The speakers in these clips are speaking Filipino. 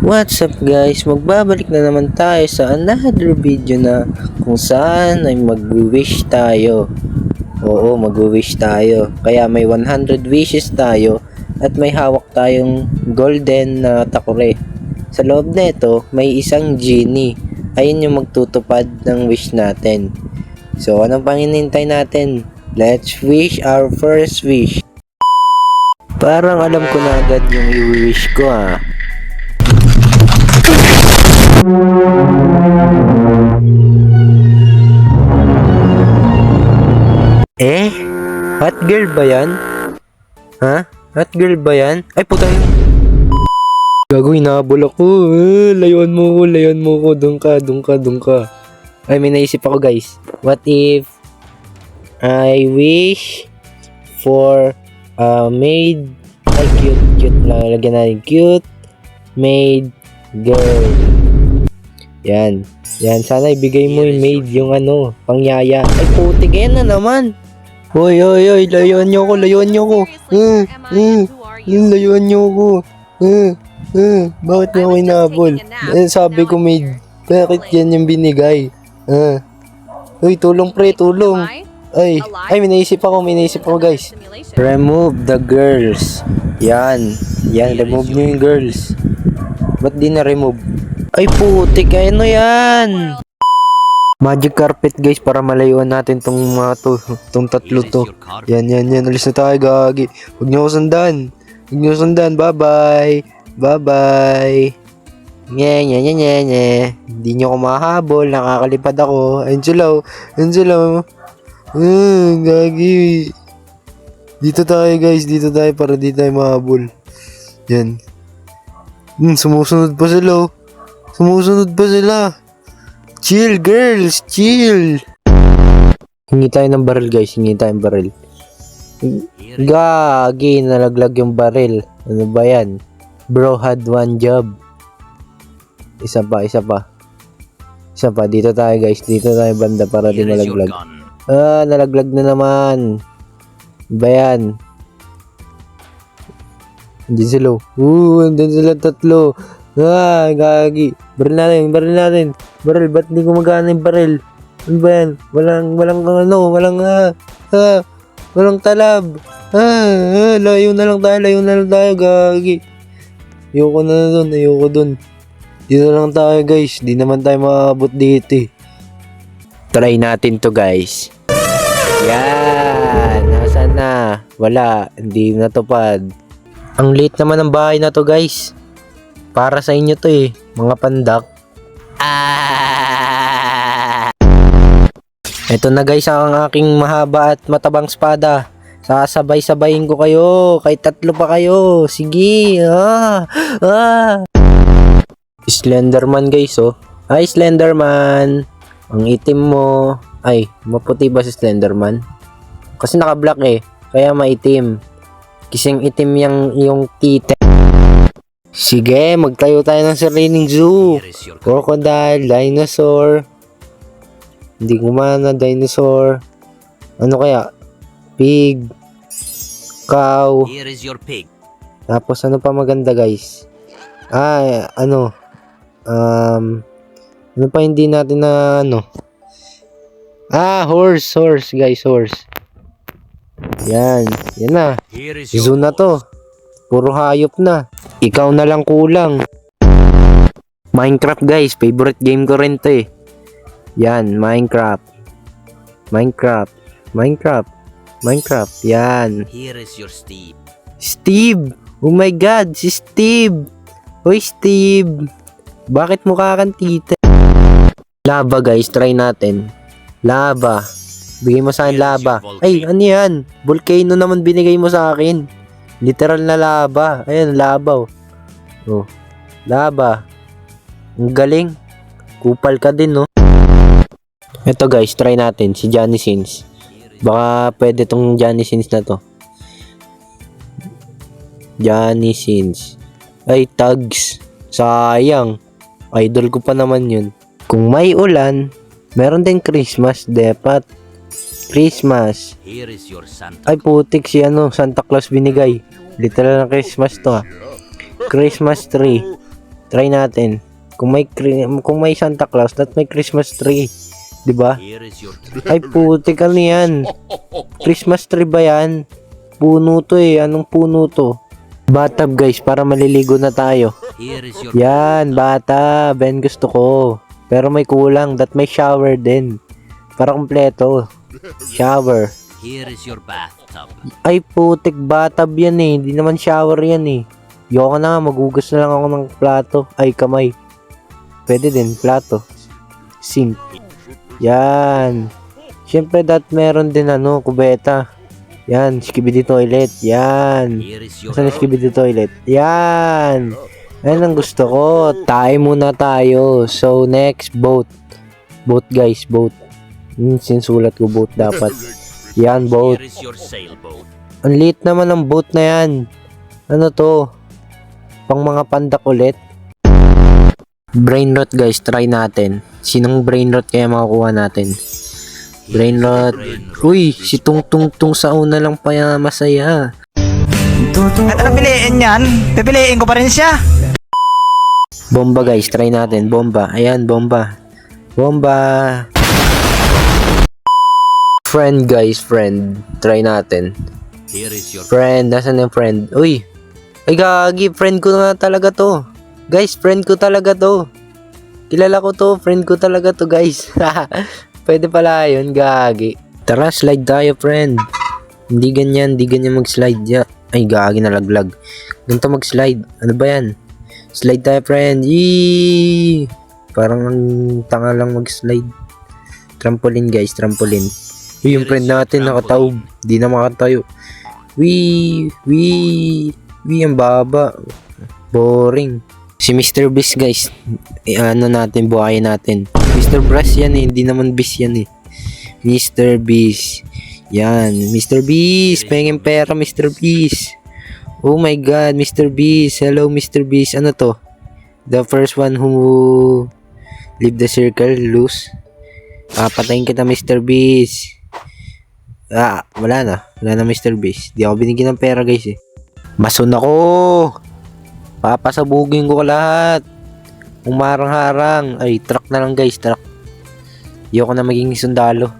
What's up guys? Magbabalik na naman tayo sa another video na kung saan ay mag-wish tayo. Oo, mag-wish tayo. Kaya may 100 wishes tayo at may hawak tayong golden na takore. Sa loob nito, may isang genie. Ayun yung magtutupad ng wish natin. So, anong pang hinihintay natin? Let's wish our first wish. Parang alam ko na agad yung i-wish ko ah. Hot girl ba yan? Ha? Hot girl ba yan? Ay putang. Gago, inahabol ako. Layuan mo ko. Doon ka. Ay, may naisip ako guys. What if I wish for a maid? Ay, cute lang. Lagyan natin cute maid girl. Yan. Sana ibigay mo yung maid, yung pangyaya. Ay, putik na naman. Hoy, layuan nyo ko. Layuan nyo ko. Bakit nyo ako inahabol? Sabi ko maid. Bakit yan yung binigay? Uy, tulong pre, tulong. Ay, may naisip ako guys. Remove the girls. Yan, remove nyo yung girls. Ba't di na-remove? Ay putik, ano yan? Magic carpet guys, para malayuan natin tong mga tong tatlo to. Yan, alis na tayo gagi. Huwag nyo ako sundan. Bye-bye. Nye. Hindi nyo ako mahabol, nakakalipad ako. Ayun sila. Gagi. Dito tayo guys, para di tayo mahabol. Yan. Sumusunod pa sila. Chill girls, chill. Hingi tayo ng baril guys, Gagi, nalaglag yung baril. Ano ba yan? Bro had one job. Isa pa. Dito tayo guys, banda para di malaglag. Nalaglag na naman. Ba yan? Hindi sila. Andun sila tatlo. Gagi. Baril natin. Baril, ba't di gumagana yung baril? Ano ba yan? Walang talab. Layo na lang tayo, gagi. Ayoko dun. Dito lang tayo guys. Di naman tayo maabot dito eh. Try natin to guys. Yan. Nasaan na? Wala. Hindi natupad. Ang late naman ng bahay na to guys. Para sa inyo to eh. Mga pandak. Ito na guys ang aking mahaba at matabang espada. Sasabay-sabayin ko kayo. Kahit tatlo pa kayo. Sige. Slenderman guys oh. Ay Slenderman. Ang itim mo. Ay, maputi ba si Slenderman? Kasi naka-black eh. Kaya maitim. Kising itim yung tite. Sige, magtayo tayo ng sariling zoo. Crocodile, dinosaur. Hindi gumana, dinosaur. Ano kaya? Pig. Cow. Here is your pig. Tapos ano pa maganda guys? Ano pa hindi natin na horse guys, horse. Yan na. Zoo na to. Puro hayop na. Ikaw na lang kulang. Minecraft guys, favorite game ko rin to eh. Yan, Minecraft. Yan. Here is your Steve. Steve! Oh my god, si Steve! Hoy Steve! Bakit mukha kang tita? Lava guys, try natin. Lava. Bigay mo sa akin lava. Ay, ano yan? Volcano naman binigay mo sa akin. Literal na lava. Ayan, lava oh. Lava. Ang galing. Kupal ka din no. Ito guys, try natin si Johnny Sins. Baka pwede tong Johnny Sins na to. Johnny Sins. Ay, tags. Sayang. Idol ko pa naman yun. Kung may ulan, meron din Christmas, dapat. Christmas. Here is your Santa. Ay putik si Santa Claus binigay. Literal na Christmas to ha. Christmas tree. Try natin. Kung may Santa Claus, that may Christmas tree. 'Di ba? Here is your tree. Ay putik, ano yan? Christmas tree ba yan? Puno to eh. Anong puno to? Bathtub guys, para maliligo na tayo. Here is your Yan, bathtub. Ben gusto ko. Pero may kulang, that may shower din. Para kompleto. Shower. Here is your bathtub. Ay putik, bathtub yan eh. Hindi naman shower yan eh. Yoko na nga, magugas na lang ako ng plato. Ay, kamay. Pwede din, plato. Sink. Yan. Siyempre, that meron din kubeta. Yan, skibidi toilet. Yan. Here is your Saan skibidi toilet? Yan. Yan ang gusto ko. Tayo muna tayo. So, next, boat. Boat guys, boat. Sinsulat ko boat dapat. Yan, boat. Here is your sailboat. Ang liit naman ng boat na yan. Ano to? Pang mga pandak ulit. Brain rot guys, try natin. Sinong brain rot kaya makukuha natin? Brain rot. Uy, si Tung Tung Tung sa una lang pa yan masaya. At ano piliin yan? Pipiliin ko pa rin siya. Bomba guys, try natin. Bomba. Ayan, bomba. Bomba. Friend guys, friend. Try natin. Here is your Friend, nasan yung friend? Uy. Ay gagi, friend ko na talaga to. Guys, friend ko talaga to. Kilala ko to, friend ko talaga to guys. Pwede pala yun, gagi. Tara, slide tayo, friend. Hindi ganyan mag-slide ya. Ay, gagi, nalaglag. Ganito mag-slide. Ano ba yan? Slide tayo, friend. Yee! Parang ang tanga lang mag-slide. Trampoline, guys, trampoline. Uy, yung friend natin nakataob. Di na makatayo. Wee! Ang baba. Boring. Si Mr. Beast guys, ano natin, buhayin natin. Mr. Brass yan eh, hindi naman Beast yan eh. Mr. Beast. Yan, Mr. Beast, pengin pera Mr. Beast. Oh my god, Mr. Beast. Hello Mr. Beast, ano to? The first one who leave the circle, lose. Patayin kita Mr. Beast. Wala na Mr. Beast. Di ako binigyan ng pera guys eh. Masun ako. Papasabugin ko lahat. Umarang-harang. Ay, truck na lang guys, truck. Ayoko na maging sundalo.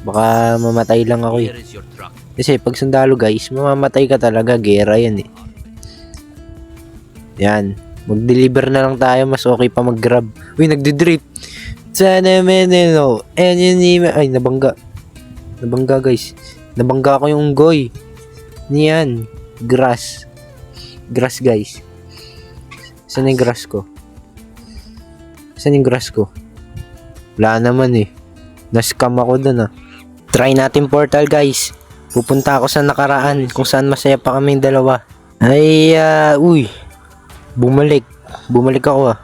Baka mamatay lang ako eh. Here is your truck. Kasi pag sundalo guys, mamamatay ka talaga. Gera yan eh. Yan. Mag-deliver na lang tayo. Mas okay pa mag-grab. Uy, nagdi-drip. Sana meneno. Ay, nabangga. Nabangga guys. Nabangga ko yung unggoy. Niyan. Grass. Grass guys. Saan yung grass ko? Saan yung grass ko? Wala naman eh. Na-scam ako dun ah. Try natin portal guys. Pupunta ako sa nakaraan kung saan masaya pa kaming dalawa. Ay, uy. Bumalik. Bumalik ako ah.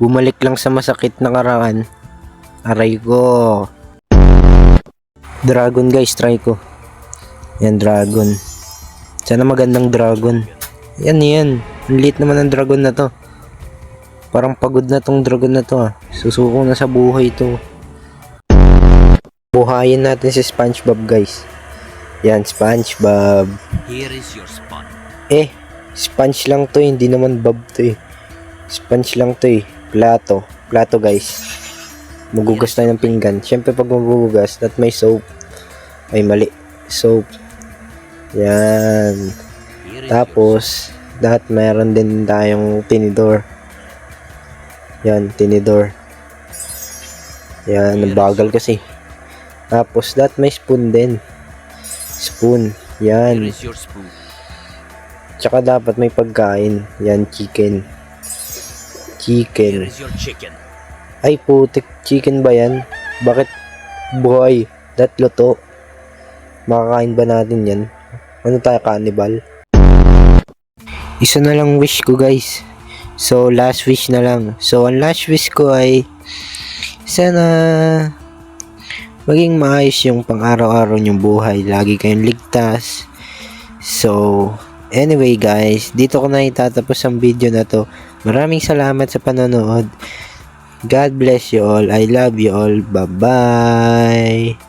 Bumalik lang sa masakit na nakaraan. Aray ko. Dragon guys, try ko. Yan, dragon. Sana magandang dragon. Yan. Ang liit naman ng dragon na to. Parang pagod na tong dragon na to ah. Susuko na sa buhay to. Buhayin natin si SpongeBob guys. Yan, SpongeBob. Here is your spot. Sponge lang to, hindi naman Bob to eh. Sponge lang to eh. Plato. Plato guys. Magugas tayo ng pinggan. Siyempre pag magugas, that may soap. Ay mali. Soap. Yan. Tapos, lahat meron din tayong tinidor. Yan, tinidor. Yan, nabagal kasi. Tapos, lahat may spoon din. Spoon. Here Yan. is your spoon. Tsaka dapat may pagkain. Yan, chicken. Here Chicken. is your chicken. Ay, putik. Chicken ba yan? Bakit? Boy, that luto. Makakain ba natin yan? Ano tayo, cannibal? Isa na lang wish ko guys. So last wish na lang. So ang last wish ko ay sana maging maayos yung pang-araw-araw nyong buhay. Lagi kayong ligtas. So anyway guys, dito ko na itatapos ang video na to. Maraming salamat sa panonood. God bless you all. I love you all. Bye bye.